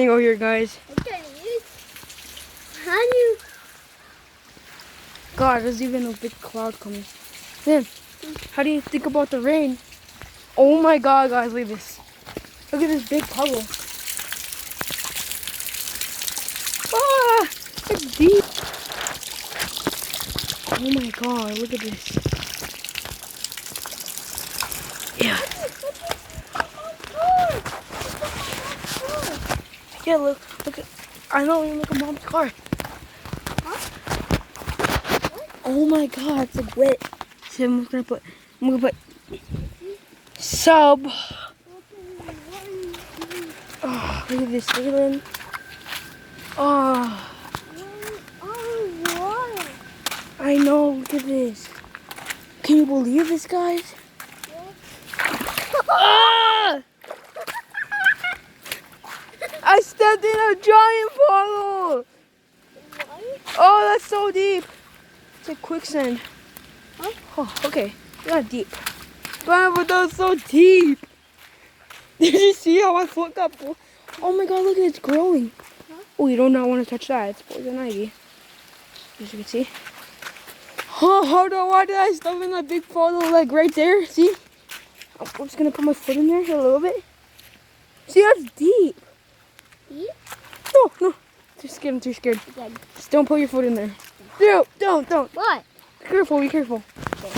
raining over here, guys. How do you? God, there's even a big cloud coming. Man, how do you think about the rain? Oh my God, guys, look at this. Look at this big puddle. Ah, it's deep. Oh my God, look at this. Yeah. Yeah, look at. I know, look at Mom's car. Oh my God, it's like wet. So I'm gonna put sub. Oh, look at this feeling. Oh, I know, look at this. Can you believe this, guys? Ah! I stepped in a giant puddle. Oh, that's so deep. It's like quicksand. Huh? Oh, okay. Not deep. But that was so deep. Did you see how my foot got full? Oh my God, look at it, it's growing. Huh? Oh, you do not want to touch that. It's poison ivy. As you can see. Oh, hold on. Why did I step in that big puddle like right there? See? I'm just going to put my foot in there a little bit. See, that's deep. Deep? No. Too scared. I'm too scared. Okay. Just don't put your foot in there. No, don't. What? Be careful. Okay.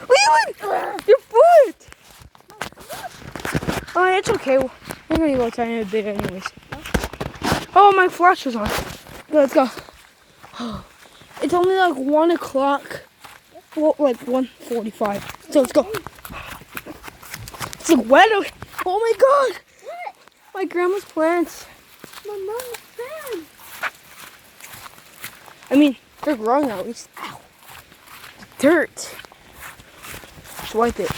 Leland! Your foot! Oh, it's okay. We're going to go outside in a bit anyways. Oh, my flash was on. Let's go. It's only like 1 o'clock. Well, like 1:45. So let's go. It's like wet. Oh my God! What? My grandma's plants. My mom's fan. I mean, they're growing at least. Ow. Dirt. Just wipe it.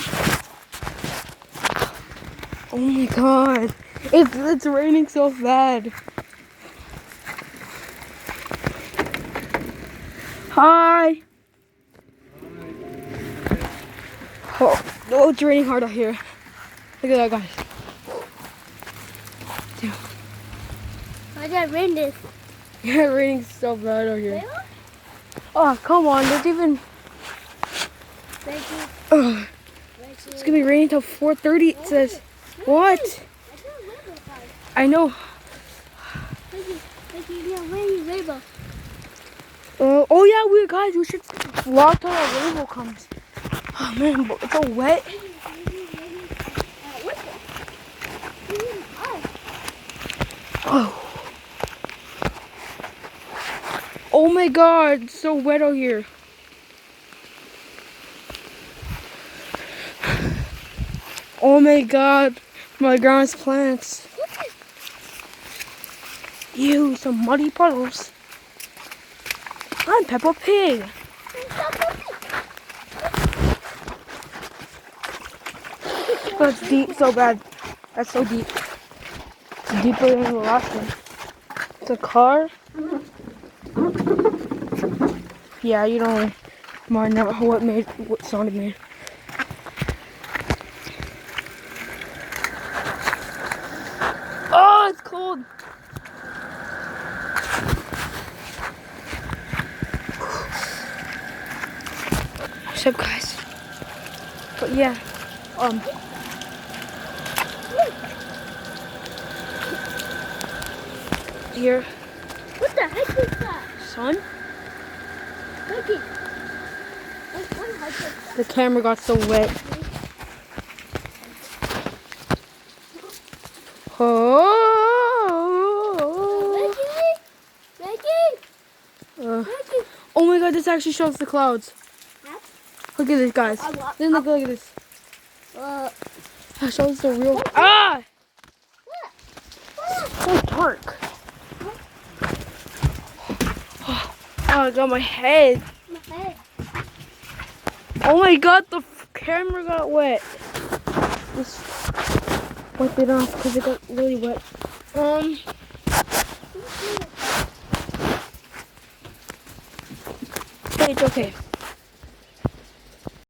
Oh my God. It's raining so bad. Hi. Oh, it's raining hard out here. Look at that, guys. Damn. Why did it rain this? Yeah, it's raining so bad out here. Oh, come on. There's even... It's gonna be raining till 4:30. It says. What? I know. Oh yeah, guys. We should vlog till the rainbow comes. Oh man, but it's all wet. Oh my God, it's so wet out here. Oh my God, my grandma's plants. Ew, some muddy puddles. I'm Peppa Pig. That's deep, so bad. That's so deep. It's deeper than the last one. It's a car. Yeah, you don't mind what sound it made. Oh, it's cold. What's up, guys? But yeah, here. What the heck is that? Son? Look. The camera got so wet. Oh my God, this actually shows the clouds. Huh? Look at this, guys. Then look at this. That shows the real. Ah! It's so dark. Oh, I got my head. Oh my God, the camera got wet. Just wipe it off because it got really wet. Hey, it's okay.